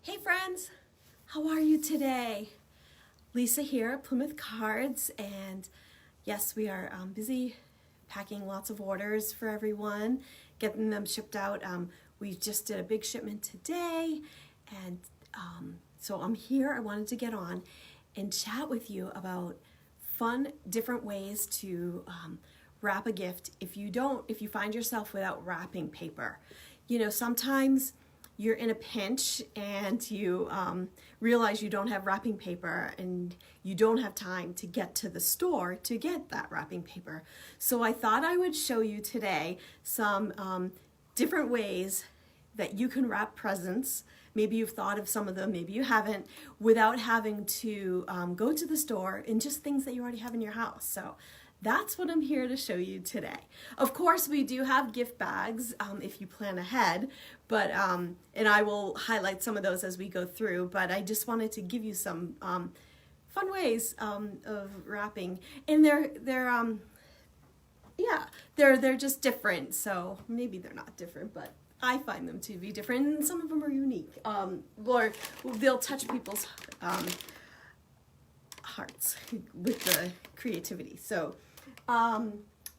Hey friends, how are you today? Lisa here at Plymouth Cards, and yes, we are busy packing lots of orders for everyone, getting them shipped out. We just did a big shipment today, and so I'm here. I wanted to get on and chat with you about fun, different ways to wrap a gift if you find yourself without wrapping paper. You know, sometimes you're in a pinch and you realize you don't have wrapping paper and you don't have time to get to the store to get that wrapping paper. So I thought I would show you today some different ways that you can wrap presents. Maybe you've thought of some of them, maybe you haven't, without having to go to the store, and just things that you already have in your house. So that's what I'm here to show you today. Of course, we do have gift bags if you plan ahead, but and I will highlight some of those as we go through, but I just wanted to give you some fun ways of wrapping. And they're just different. So maybe they're not different, but I find them to be different, and some of them are unique. Or they'll touch people's hearts with the creativity. So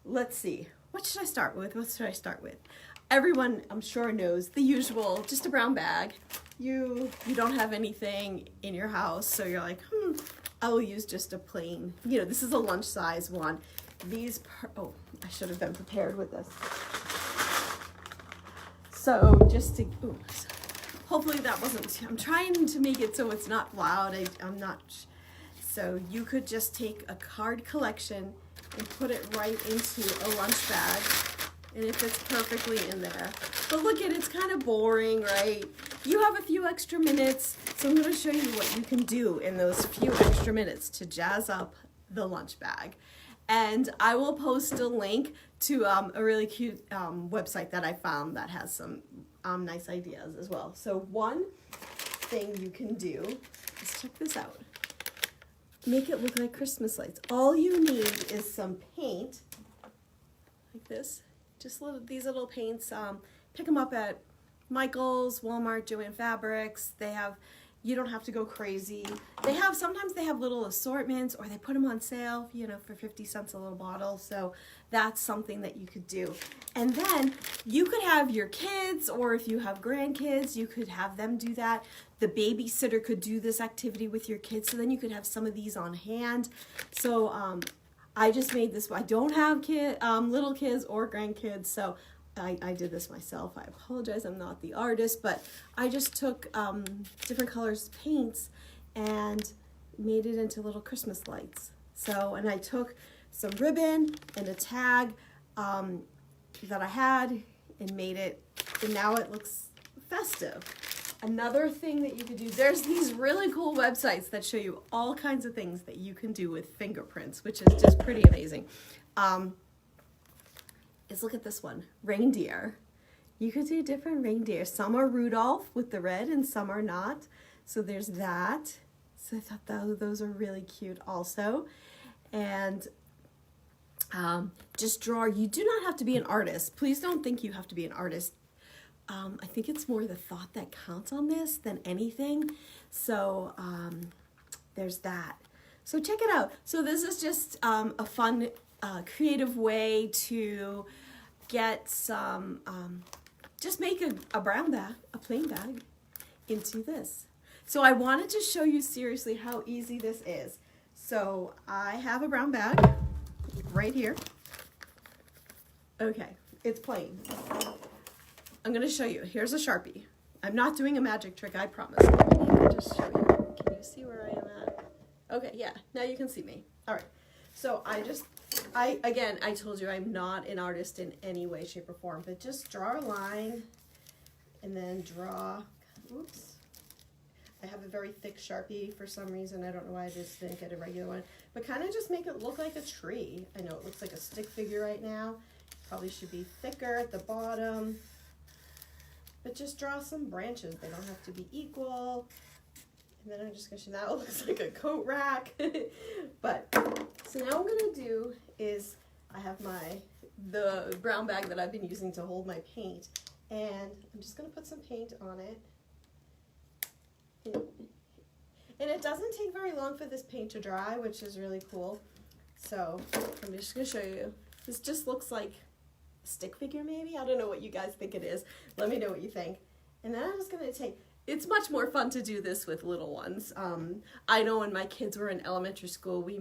let's see. What should I start with? Everyone, I'm sure, knows the usual, just a brown bag. You don't have anything in your house, so you're like, I will use just a plain, this is a lunch size one. I should have been prepared with this. So hopefully that wasn't, I'm trying to make it so it's not loud. So you could just take a card collection and put it right into a lunch bag, and it fits perfectly in there. But look it's kind of boring, right? You have a few extra minutes, so I'm going to show you what you can do in those few extra minutes to jazz up the lunch bag. And I will post a link to a really cute website that I found that has some nice ideas as well. So one thing you can do is check this out. Make it look like Christmas lights. All you need is some paint, like this. Just these little paints. Pick them up at Michael's, Walmart, Joann Fabrics. You don't have to go crazy. Sometimes they have little assortments, or they put them on sale, for 50 cents a little bottle. So that's something that you could do. And then you could have your kids, or if you have grandkids, you could have them do that. The babysitter could do this activity with your kids, so then you could have some of these on hand. So I just made this. I don't have little kids or grandkids, so I did this myself. I apologize, I'm not the artist, but I just took different colors paints and made it into little Christmas lights. So, and I took some ribbon and a tag that I had and made it, and now it looks festive. Another thing that you could do, there's these really cool websites that show you all kinds of things that you can do with fingerprints, which is just pretty amazing. Look at this one, reindeer. You could do different reindeer. Some are Rudolph with the red and some are not. So there's that. So I thought those are really cute also. And just draw. You do not have to be an artist. Please don't think you have to be an artist. I think it's more the thought that counts on this than anything. So there's that. So check it out. So this is just a fun, creative way to get some, just make a brown bag, a plain bag, into this. So I wanted to show you seriously how easy this is. So I have a brown bag right here. Okay, it's plain. I'm going to show you. Here's a Sharpie. I'm not doing a magic trick, I promise. Let me just show you. Can you see where I am at? Okay, yeah, now you can see me. All right. So I told you I'm not an artist in any way, shape, or form, but just draw a line and then draw, oops. I have a very thick Sharpie for some reason. I don't know why I just didn't get a regular one, but kind of just make it look like a tree. I know it looks like a stick figure right now. Probably should be thicker at the bottom, but just draw some branches. They don't have to be equal. And then I'm just going to show, now it looks like a coat rack. But, so now what I'm going to do is, I have the brown bag that I've been using to hold my paint, and I'm just going to put some paint on it. And it doesn't take very long for this paint to dry, which is really cool. So I'm just gonna show you. This just looks like a stick figure maybe. I don't know what you guys think it is. Let me know what you think. And then I'm just gonna it's much more fun to do this with little ones. I know when my kids were in elementary school, we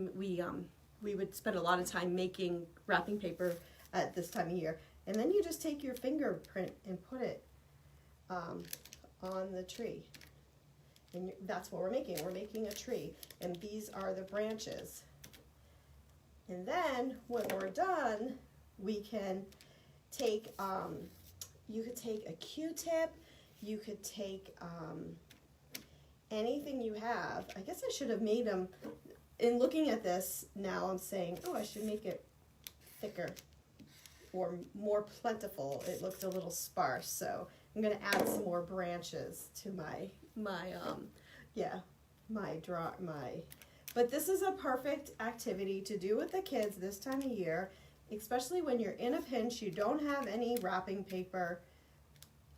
would spend a lot of time making wrapping paper at this time of year. And then you just take your fingerprint and put it on the tree. And that's what we're making. We're making a tree. And these are the branches. And then when we're done, we can take, you could take a Q-tip, you could take anything you have. I guess I should have made them, in looking at this now, I'm saying, oh, I should make it thicker or more plentiful. It looked a little sparse, so I'm gonna add some more branches to but this is a perfect activity to do with the kids this time of year, especially when you're in a pinch, you don't have any wrapping paper,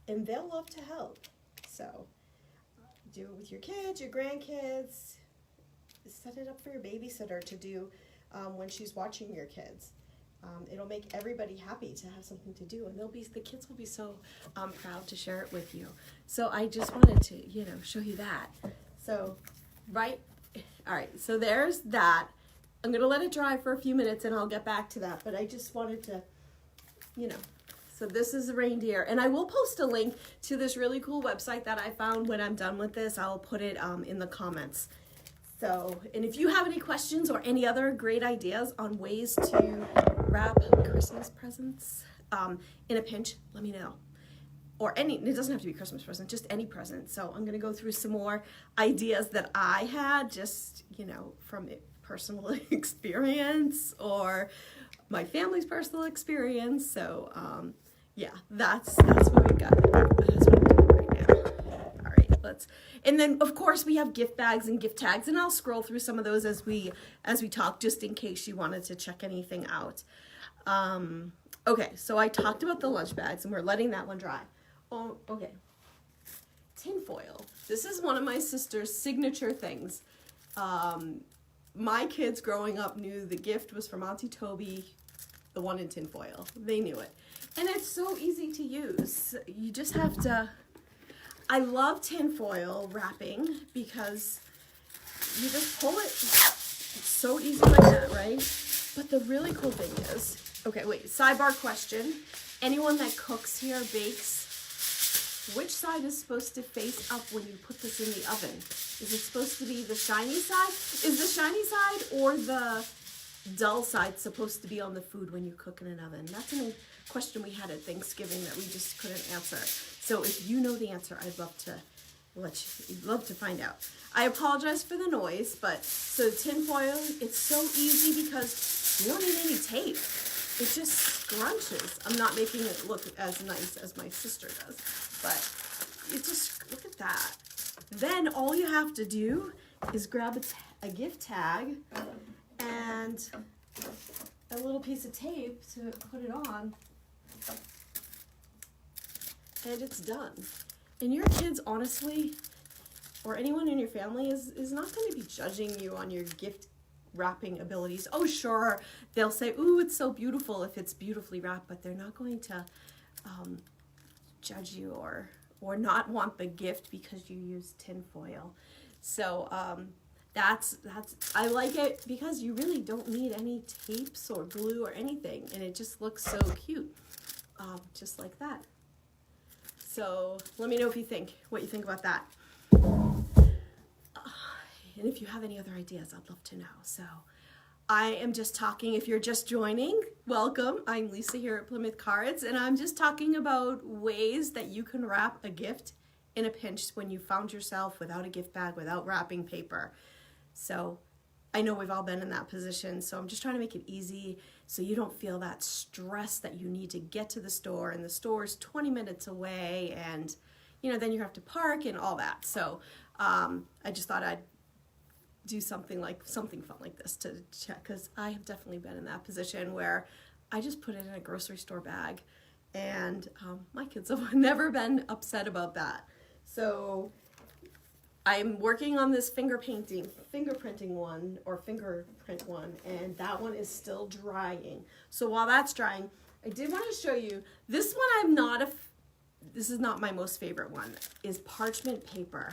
and they'll love to help. So do it with your kids, your grandkids, set it up for your babysitter to do when she's watching your kids. It'll make everybody happy to have something to do, and the kids will be so proud to share it with you. So I just wanted to, show you that. So, all right, so there's that. I'm gonna let it dry for a few minutes and I'll get back to that, but I just wanted to, so this is the reindeer, and I will post a link to this really cool website that I found when I'm done with this. I'll put it in the comments. So, and if you have any questions or any other great ideas on ways to wrap Christmas presents in a pinch, let me know. Or it doesn't have to be Christmas present, just any present. So I'm gonna go through some more ideas that I had just, from personal experience or my family's personal experience. So yeah, that's what we got. That's what I'm doing right now. All right, and then of course we have gift bags and gift tags, and I'll scroll through some of those as we talk, just in case you wanted to check anything out. Okay, so I talked about the lunch bags, and we're letting that one dry. Oh, okay. Tin foil. This is one of my sister's signature things. My kids growing up knew the gift was from Auntie Toby, the one in tin foil. They knew it. And it's so easy to use. You just have to, I love tin foil wrapping because you just pull it. It's so easy like that, right? But the really cool thing is, okay, wait, sidebar question. Anyone that cooks here, bakes, which side is supposed to face up when you put this in the oven? Is it supposed to be the shiny side? Is the shiny side or the dull side supposed to be on the food when you cook in an oven? That's a question we had at Thanksgiving that we just couldn't answer. So if you know the answer, I'd love to find out. I apologize for the noise, but so tin foil, it's so easy because you don't need any tape. It just scrunches. I'm not making it look as nice as my sister does, but it just, look at that. Then all you have to do is grab a gift tag and a little piece of tape to put it on, and it's done. And your kids, honestly, or anyone in your family is not going to be judging you on your gift wrapping abilities. Oh, sure, they'll say, ooh, it's so beautiful if it's beautifully wrapped, but they're not going to judge you or not want the gift because you use tin foil. So that's I like it because you really don't need any tapes or glue or anything, and it just looks so cute, just like that. So let me know what you think about that. And if you have any other ideas, I'd love to know. So I am just talking, if you're just joining, welcome. I'm Lisa here at Plymouth Cards, and I'm just talking about ways that you can wrap a gift in a pinch when you found yourself without a gift bag, without wrapping paper. So I know we've all been in that position, so I'm just trying to make it easy so you don't feel that stress that you need to get to the store, and the store is 20 minutes away, and then you have to park and all that. So I just thought I'd do something fun like this to check, because I have definitely been in that position where I just put it in a grocery store bag, and my kids have never been upset about that. So I'm working on this fingerprinting one, or fingerprint one, and that one is still drying. So while that's drying, I did want to show you, this one this is not my most favorite one, is parchment paper.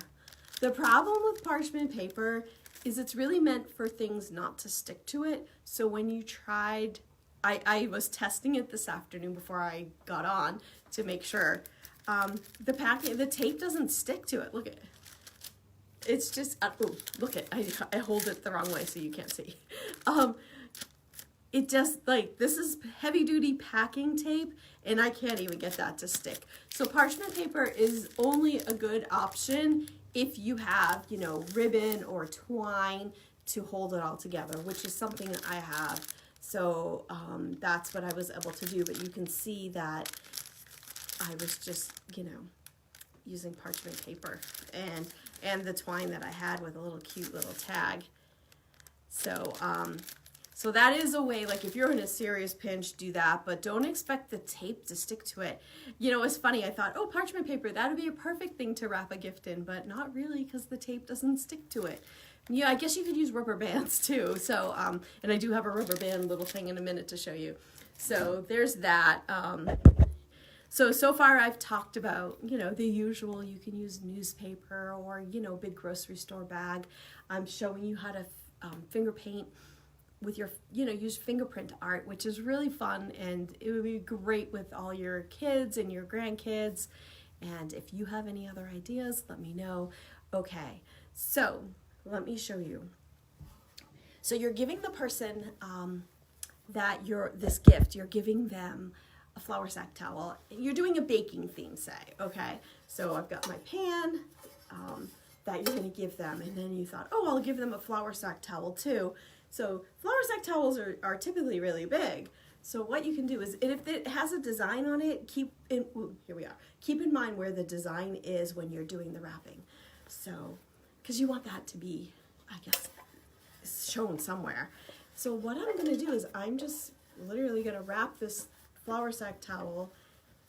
The problem with parchment paper is it's really meant for things not to stick to it. So when you tried, I was testing it this afternoon before I got on to make sure. The tape doesn't stick to it. Look at it. It's just, oh, look at, I hold it the wrong way so you can't see. It just, like, this is heavy duty packing tape, and I can't even get that to stick. So parchment paper is only a good option if you have, you know, ribbon or twine to hold it all together, which is something that I have. So that's what I was able to do, but you can see that I was just, you know, using parchment paper and the twine that I had with a little cute little tag. So so that is a way, like if you're in a serious pinch, do that, but don't expect the tape to stick to it. You know, it's funny, I thought, oh, parchment paper, that would be a perfect thing to wrap a gift in, but not really, because the tape doesn't stick to it. Yeah, I guess you could use rubber bands too. So, and I do have a rubber band little thing in a minute to show you. So there's that. So far I've talked about, you know, the usual. You can use newspaper or, you know, big grocery store bag. I'm showing you how to finger paint with your, you know, use fingerprint art, which is really fun, and it would be great with all your kids and your grandkids. And if you have any other ideas, let me know. Okay, so let me show you. So you're giving the person this gift, you're giving them a flour sack towel. You're doing a baking theme, say, okay? So I've got my pan that you're gonna give them, and then you thought, oh, I'll give them a flour sack towel too. So flour sack towels are typically really big. So what you can do is, if it has a design on it, keep in mind where the design is when you're doing the wrapping. So, because you want that to be, I guess, shown somewhere. So what I'm gonna do is I'm just literally gonna wrap this flour sack towel,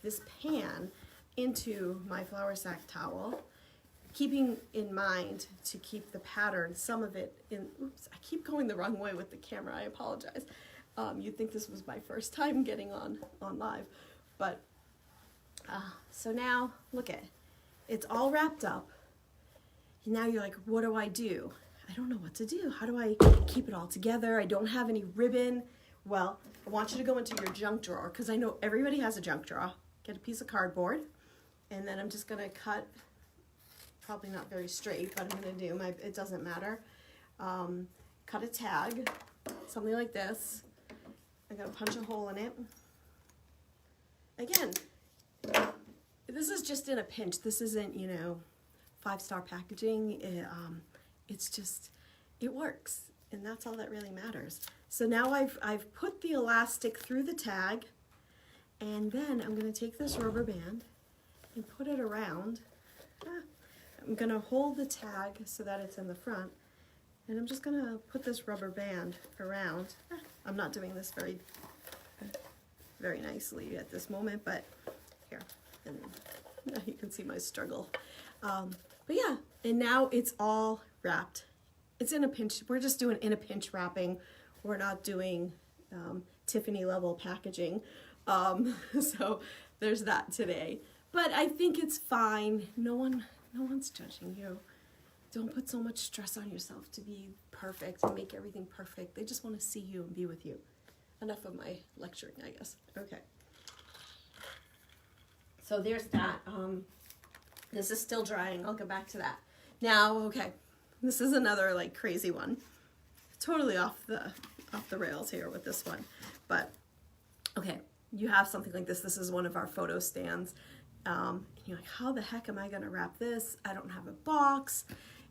this pan, into my flour sack towel, keeping in mind to keep the pattern, some of it in, oops, I keep going the wrong way with the camera, I apologize. You'd think this was my first time getting on live, but, so now, look at it. It's all wrapped up. Now you're like, what do I do? I don't know what to do. How do I keep it all together? I don't have any ribbon. Well, I want you to go into your junk drawer, because I know everybody has a junk drawer. Get a piece of cardboard, and then I'm just gonna cut, probably not very straight, but I'm gonna do it doesn't matter. Cut a tag, something like this. I'm gonna punch a hole in it. Again, this is just in a pinch. This isn't, you know, 5-star packaging. It's just, it works, and that's all that really matters. So now I've put the elastic through the tag, and then I'm gonna take this rubber band and put it around. I'm gonna hold the tag so that it's in the front, and I'm just gonna put this rubber band around. I'm not doing this very nicely at this moment, but here, and now you can see my struggle. But yeah, and now it's all wrapped. It's in a pinch. We're just doing in a pinch wrapping. We're not doing Tiffany level packaging. So there's that today. But I think it's fine. No one's judging you. Don't put so much stress on yourself to be perfect and make everything perfect. They just want to see you and be with you. Enough of my lecturing, I guess. Okay. So there's that. This is still drying. I'll go back to that. Now, okay. This is another like crazy one. Totally off the rails here with this one. But okay, you have something like this. This is one of our photo stands. And you're like, how the heck am I gonna wrap this? I don't have a box.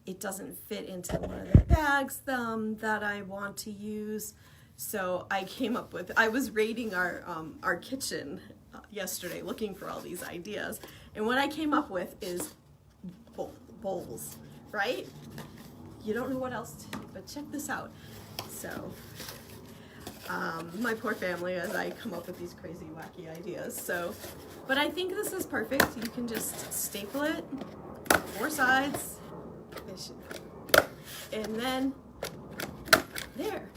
It doesn't fit into one of the bags that I want to use. So I came up with, I was raiding our kitchen yesterday looking for all these ideas. And what I came up with is bowls, right? You don't know what else to do, but check this out. So my poor family as I come up with these crazy wacky ideas. So, but I think this is perfect. You can just staple it, 4 sides, competition. And then, there.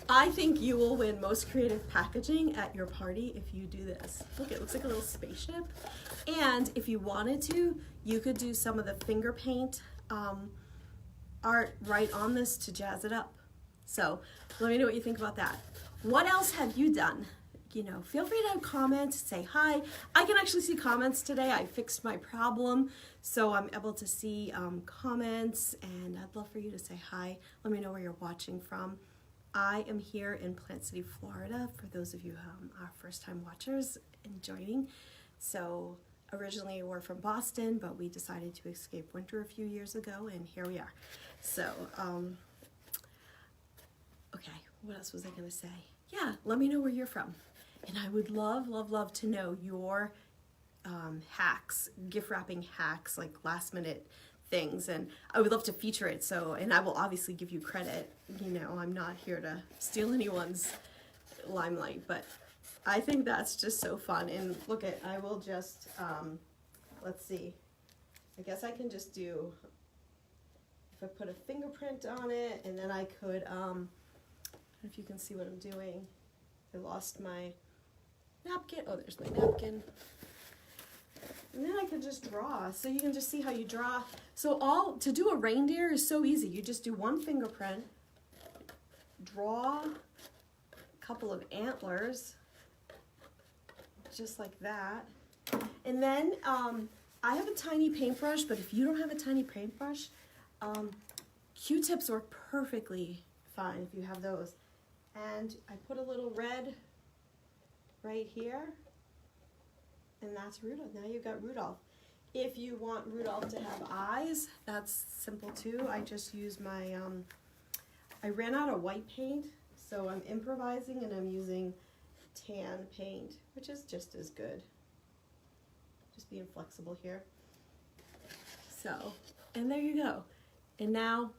I think you will win most creative packaging at your party if you do this. Look, it looks like a little spaceship. And if you wanted to, you could do some of the finger paint art right on this to jazz it up. So let me know what you think about that. What else have you done? You know, feel free to comment, say hi. I can actually see comments today. I fixed my problem, so I'm able to see comments, and I'd love for you to say hi. Let me know where you're watching from. I am here in Plant City, Florida, for those of you who are first-time watchers and joining. So originally we're from Boston, but we decided to escape winter a few years ago, and here we are. So, okay, what else was I going to say? Yeah, let me know where you're from. And I would love, love, love to know your hacks, gift wrapping hacks, like last minute things. And I would love to feature it. So, and I will obviously give you credit. You know, I'm not here to steal anyone's limelight, but I think that's just so fun. And look at, I will just, let's see. I guess I can just do, if I put a fingerprint on it, and then I could, I don't know if you can see what I'm doing. I lost my napkin. Oh, there's my napkin. And then I could just draw. So you can just see how you draw. So to do a reindeer is so easy. You just do one fingerprint, draw a couple of antlers, just like that. And then I have a tiny paintbrush, but if you don't have a tiny paintbrush, Q-tips work perfectly fine if you have those. And I put a little red right here, and that's Rudolph. Now you've got Rudolph. If you want Rudolph to have eyes, that's simple too. I just use my, I ran out of white paint, so I'm improvising and I'm using tan paint, which is just as good. Just being flexible here. So, and there you go. And now,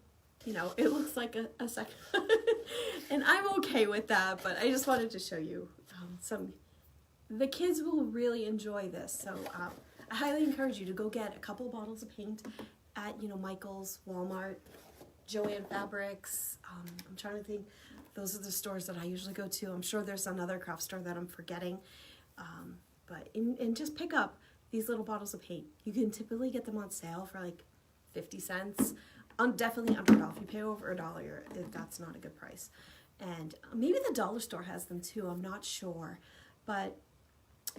you know, it looks like a second. And I'm okay with that, but I just wanted to show you the kids will really enjoy this. So I highly encourage you to go get a couple of bottles of paint at, you know, Michael's, Walmart, Joann Fabrics. I'm trying to think. Those are the stores that I usually go to. I'm sure there's another craft store that I'm forgetting. And just pick up these little bottles of paint. You can typically get them on sale for like 50 cents. Definitely under $1. If you pay over $1, that's not a good price. And maybe the dollar store has them too. I'm not sure. But,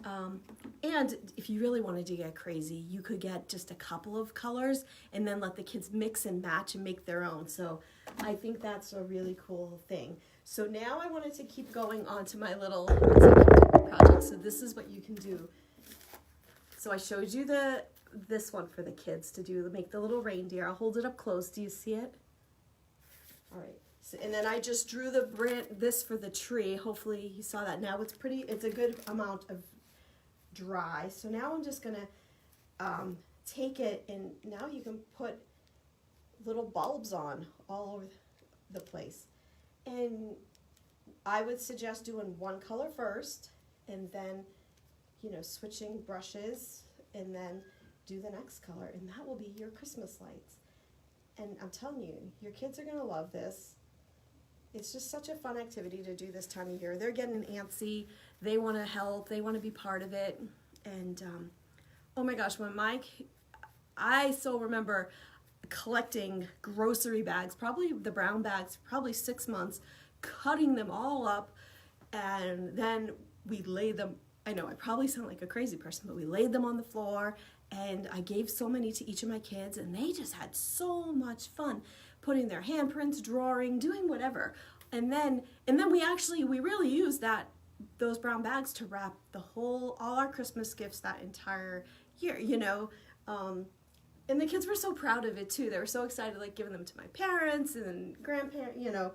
and if you really wanted to get crazy, you could get just a couple of colors and then let the kids mix and match and make their own. So I think that's a really cool thing. So now I wanted to keep going on to my little project. So this is what you can do. So I showed you this one for the kids to do, to make the little reindeer. I'll hold it up close. Do you see it? All right. So, and then I just drew this for the tree. Hopefully you saw that. Now it's a good amount of dry. So now I'm just gonna take it, and now you can put little bulbs on all over the place. And I would suggest doing one color first, and then, you know, switching brushes, and then do the next color, and that will be your Christmas lights. And I'm telling you, your kids are gonna love this. It's just such a fun activity to do this time of year. They're getting antsy, they wanna help, they wanna be part of it. And oh my gosh, I still remember collecting grocery bags, probably the brown bags, probably 6 months, cutting them all up, and then we laid them, I know I probably sound like a crazy person, but we laid them on the floor, and I gave so many to each of my kids, and they just had so much fun putting their handprints, drawing, doing whatever. And then we really used those brown bags to wrap all our Christmas gifts that entire year, you know. And the kids were so proud of it too. They were so excited, like giving them to my parents and grandparents, you know,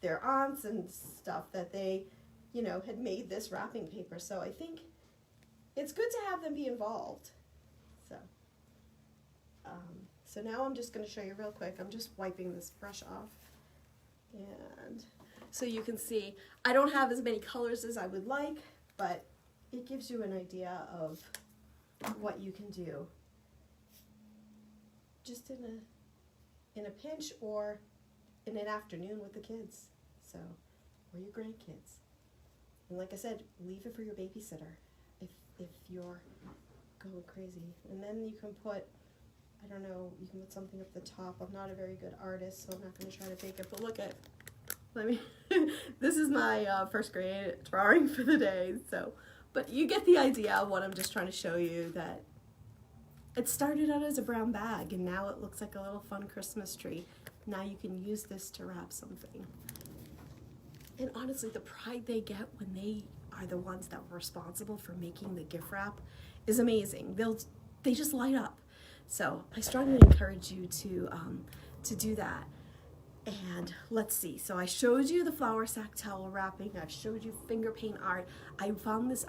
their aunts and stuff, that they, you know, had made this wrapping paper. So I think it's good to have them be involved. So now I'm just going to show you real quick. I'm just wiping this brush off. And so you can see, I don't have as many colors as I would like, but it gives you an idea of what you can do. just in a pinch or in an afternoon with the kids, so, or your grandkids. And like I said, leave it for your babysitter if you're going crazy. And then you can put, I don't know, you can put something up the top. I'm not a very good artist, so I'm not going to try to fake it, but look at, this is my first grade drawing for the day, so, but you get the idea of what I'm just trying to show you, that it started out as a brown bag and now it looks like a little fun Christmas tree. Now you can use this to wrap something. And honestly, the pride they get when they are the ones that were responsible for making the gift wrap is amazing. They just light up. So I strongly encourage you to do that. And let's see, so I showed you the flour sack towel wrapping, I've showed you finger paint art. I found this,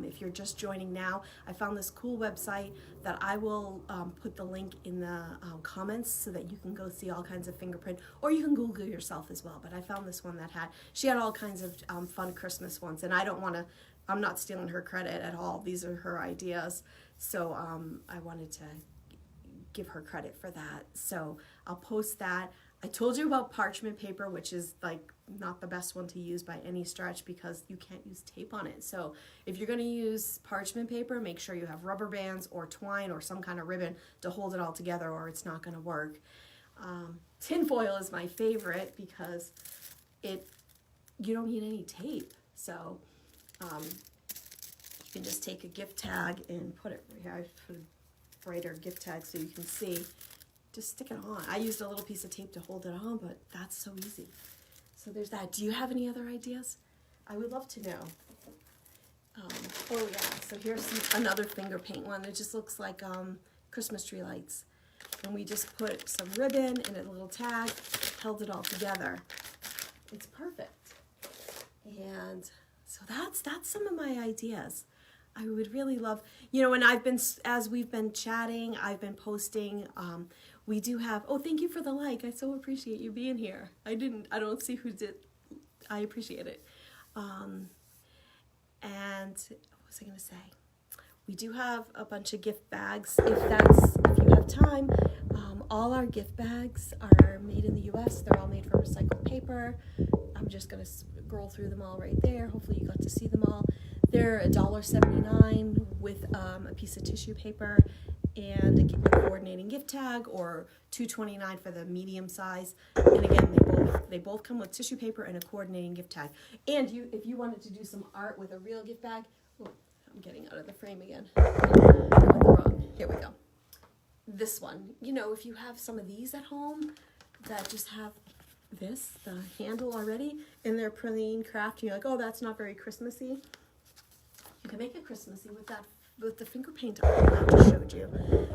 if you're just joining now, I found this cool website that I will put the link in the comments so that you can go see all kinds of fingerprint, or you can Google yourself as well. But I found this one that she had all kinds of fun Christmas ones, and I'm not stealing her credit at all. These are her ideas. So I wanted to give her credit for that. So I'll post that. I told you about parchment paper, which is like not the best one to use by any stretch because you can't use tape on it. So if you're going to use parchment paper, make sure you have rubber bands or twine or some kind of ribbon to hold it all together, or it's not going to work. Tin foil is my favorite because you don't need any tape. So you can just take a gift tag and put it here. I put a brighter gift tag so you can see. Just stick it on. I used a little piece of tape to hold it on, but that's so easy. So there's that. Do you have any other ideas? I would love to know. Oh yeah, so here's another finger paint one. It just looks like Christmas tree lights. And we just put some ribbon and a little tag, held it all together. It's perfect. And so that's some of my ideas. I would really love, and as we've been chatting, I've been posting, we do have, oh, thank you for the like. I so appreciate you being here. I don't see who did. I appreciate it. And what was I going to say? We do have a bunch of gift bags. If you have time, all our gift bags are made in the U.S. They're all made from recycled paper. I'm just going to scroll through them all right there. Hopefully you got to see them all. They're $1.79 with a piece of tissue paper and a coordinating gift tag, or $2.29 for the medium size. And again, they both come with tissue paper and a coordinating gift tag. And if you wanted to do some art with a real gift bag, oh, I'm getting out of the frame again. Here we go. This one, if you have some of these at home that just have the handle already, and they're plain craft, and you're like, oh, that's not very Christmassy. You can make it Christmassy with the finger paint art that I just showed you.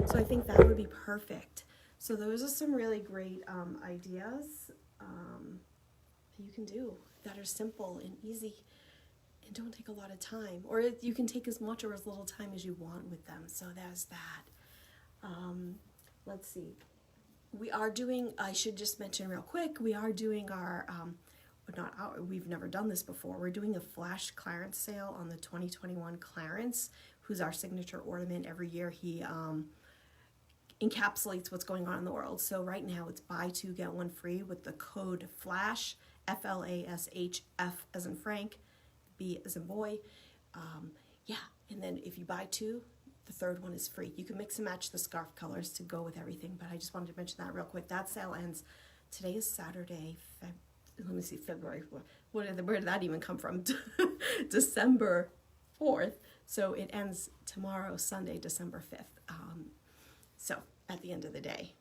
So I think that would be perfect. So those are some really great ideas that you can do that are simple and easy and don't take a lot of time. Or you can take as much or as little time as you want with them. So there's that. Let's see. I should just mention real quick, we are doing we've never done this before. We're doing a flash clearance sale on the 2021 Clarence, who's our signature ornament. Every year he encapsulates what's going on in the world. So right now it's buy two, get one free with the code FLASH, FLASH, F as in Frank, B as in boy. And then if you buy two, the third one is free. You can mix and match the scarf colors to go with everything, but I just wanted to mention that real quick. That sale ends, today is Saturday, February, where did that even come from? December 4th. So it ends tomorrow, Sunday, December 5th. So at the end of the day,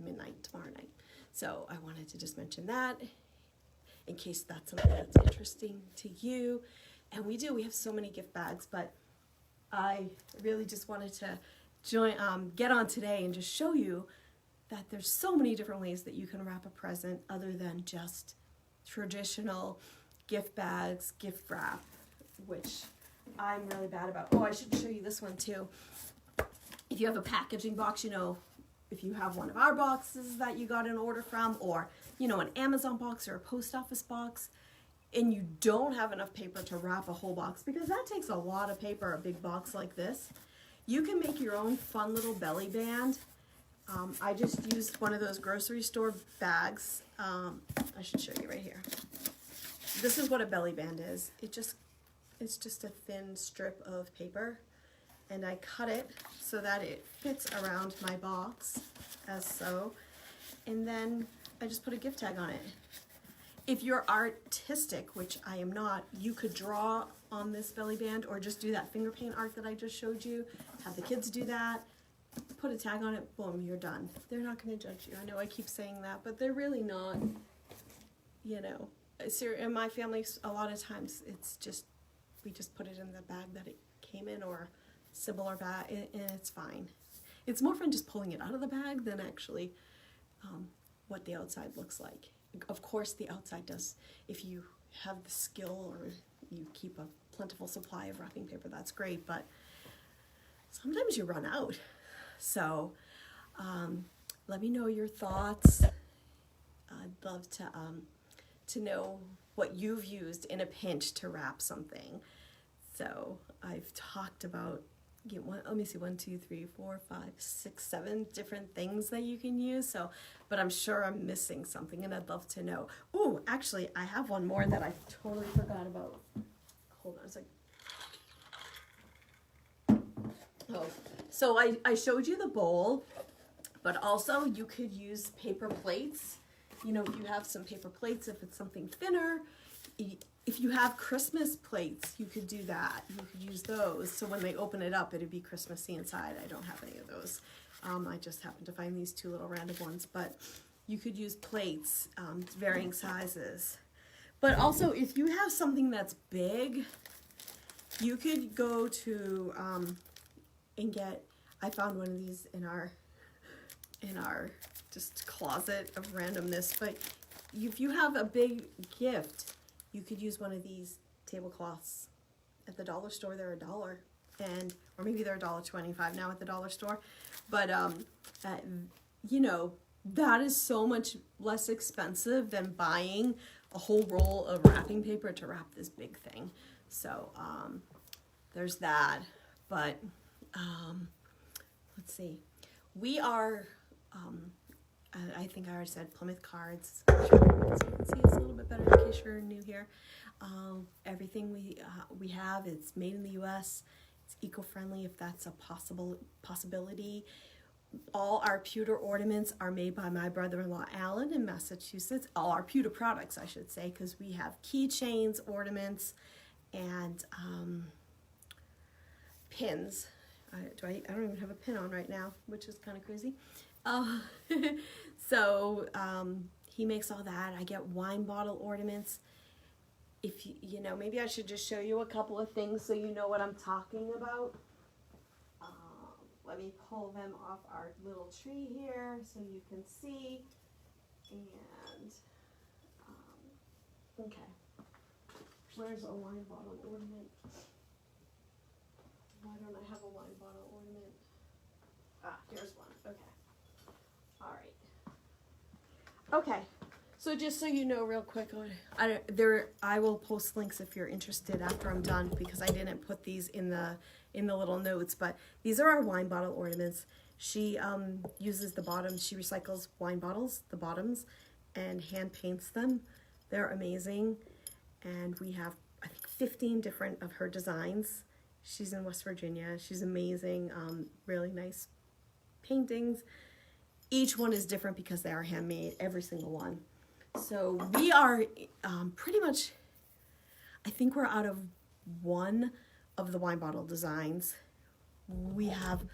midnight tomorrow night. So I wanted to just mention that in case that's something that's interesting to you. And we have so many gift bags, but I really just wanted to get on today and just show you that there's so many different ways that you can wrap a present other than just traditional gift bags, gift wrap, which I'm really bad about. Oh, I should show you this one too. If you have a packaging box, if you have one of our boxes that you got an order from, or, an Amazon box or a post office box, and you don't have enough paper to wrap a whole box, because that takes a lot of paper, a big box like this, You can make your own fun little belly band. I just used one of those grocery store bags. I should show you right here. This is what a belly band is. It's just a thin strip of paper, and I cut it so that it fits around my box as so, and then I just put a gift tag on it. If you're artistic, which I am not, you could draw on this belly band or just do that finger paint art that I just showed you. Have the kids do that, put a tag on it, boom, you're done. They're not going to judge you. I know I keep saying that, but they're really not. You know, in my family, a lot of times it's just, we just put it in the bag that it came in or similar bag, and it's fine. It's more fun just pulling it out of the bag than actually what the outside looks like. Of course, the outside does, if you have the skill or you keep a plentiful supply of wrapping paper, that's great, but sometimes you run out. So let me know your thoughts. I'd love to know what you've used in a pinch to wrap something. So I've talked about, let me see, 1, 2, 3, 4, 5, 6, 7 different things that you can use. So, but I'm sure I'm missing something, and I'd love to know. Oh, actually, I have one more that I totally forgot about. Hold on a second. Oh, so I showed you the bowl, but also you could use paper plates. You know, if you have some paper plates, if it's something thinner, if you have Christmas plates, you could do that. You could use those. So when they open it up, it'd be Christmassy inside. I don't have any of those. I just happened to find these 2 little random ones. But you could use plates, varying sizes. But also, if you have something that's big, you could go to and get. I found one of these in our just closet of randomness. But if you have a big gift, you could use one of these tablecloths. At the dollar store, they're $1, or maybe they're $1.25 now at the dollar store. But you know, that is so much less expensive than buying a whole roll of wrapping paper to wrap this big thing. So there's that. But let's see. We are. I think I already said Plymouth cards. So you can see it's a little bit better in case you're new here. Everything we have, it's made in the U.S. It's eco-friendly if that's a possibility. All our pewter ornaments are made by my brother-in-law Alan in Massachusetts. All our pewter products, I should say, because we have keychains, ornaments, and pins. I don't even have a pin on right now, which is kind of crazy. So he makes all that. I get wine bottle ornaments. If you know, maybe I should just show you a couple of things so you know what I'm talking about. Let me pull them off our little tree here so you can see. And okay, where's a wine bottle ornament? Why don't I have a wine bottle ornament? Ah, here's one. Okay. All right. Okay. So just so you know real quick, I will post links if you're interested after I'm done, because I didn't put these in the little notes, but these are our wine bottle ornaments. She uses the bottoms. She recycles wine bottles, the bottoms, and hand paints them. They're amazing. And we have, I think, 15 different of her designs. She's in West Virginia. She's amazing. Really nice paintings. Each one is different because they are handmade, every single one. So we are pretty much, I think we're out of one of the wine bottle designs. We have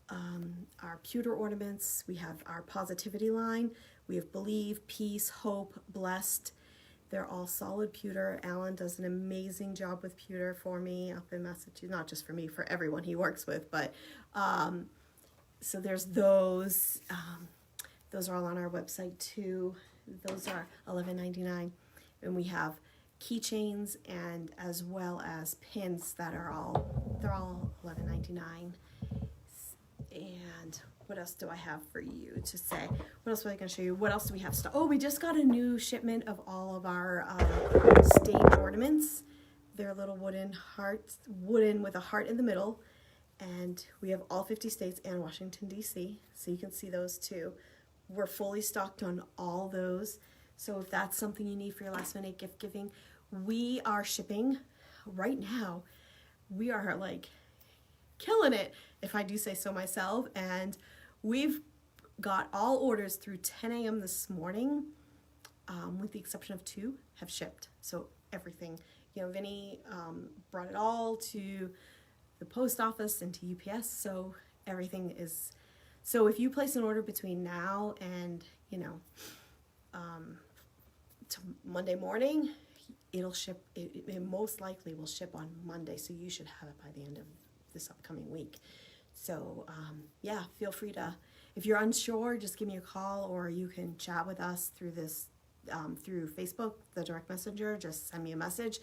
our pewter ornaments. We have our positivity line. We have believe, peace, hope, blessed. They're all solid pewter. Alan does an amazing job with pewter for me up in Massachusetts. Not just for me, for everyone he works with. But so there's those. Those are all on our website too. Those are $11.99, and we have keychains and as well as pins that are they're all $11.99. And what else do I have for you to say? What else was I going to show you? What else do we have? Oh, we just got a new shipment of all of our stage ornaments. They're little wooden hearts, wooden with a heart in the middle, And we have all 50 states and Washington, D.C., so you can see those too. We're fully stocked on all those. So if that's something you need for your last minute gift giving, we are shipping right now. We are like killing it, if I do say so myself. And we've got all orders through 10 a.m. this morning, with the exception of 2, have shipped. So everything, Vinny brought it all to the post office and to UPS. So everything is, so if you place an order between now and, to Monday morning, it'll ship, it most likely will ship on Monday. So you should have it by the end of this upcoming week. So yeah, feel free to, if you're unsure, just give me a call, or you can chat with us through this, through Facebook, the direct messenger. Just send me a message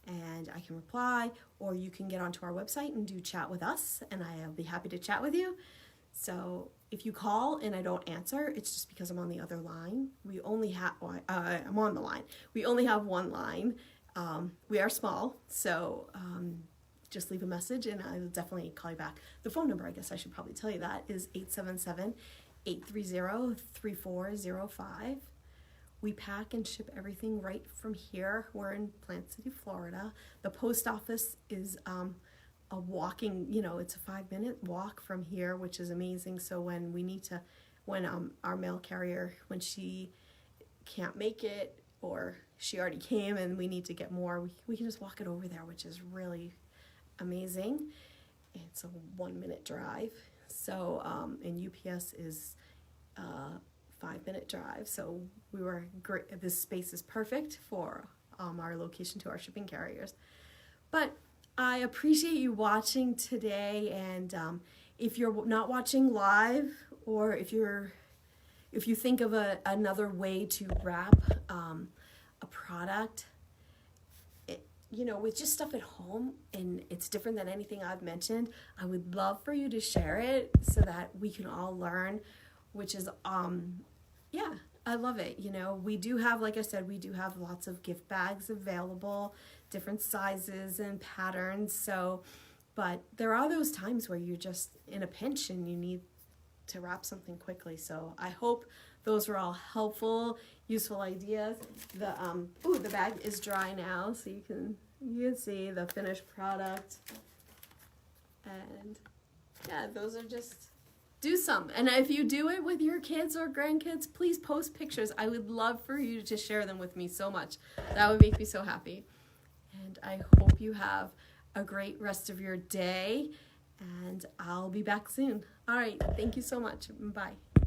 and I can reply, or you can get onto our website and do chat with us, and I'll be happy to chat with you. So if you call and I don't answer, it's just because I'm on the other line. We only have, I'm on the line. We only have one line. We are small, so just leave a message and I will definitely call you back. The phone number, I guess I should probably tell you that, is 877-830-3405. We pack and ship everything right from here. We're in Plant City, Florida. The post office is a walking, it's a 5-minute walk from here, which is amazing. So when we need to, when our mail carrier, when she can't make it, or she already came and we need to get more, we can just walk it over there, which is really amazing. It's a 1-minute drive. So, and UPS is 5-minute drive. So we were great. This space is perfect for our location to our shipping carriers. But I appreciate you watching today. And if you're not watching live, or if you think of another way to wrap a product, with just stuff at home, and it's different than anything I've mentioned, I would love for you to share it so that we can all learn, which is, yeah, I love it. We do have, like I said, we do have lots of gift bags available, different sizes and patterns. So, but there are those times where you're just in a pinch and you need to wrap something quickly. So I hope those were all helpful, useful ideas. The bag is dry now, so you can see the finished product. And yeah, those are just, do some. And if you do it with your kids or grandkids, please post pictures. I would love for you to share them with me so much. That would make me so happy. And I hope you have a great rest of your day, and I'll be back soon. All right, thank you so much. Bye.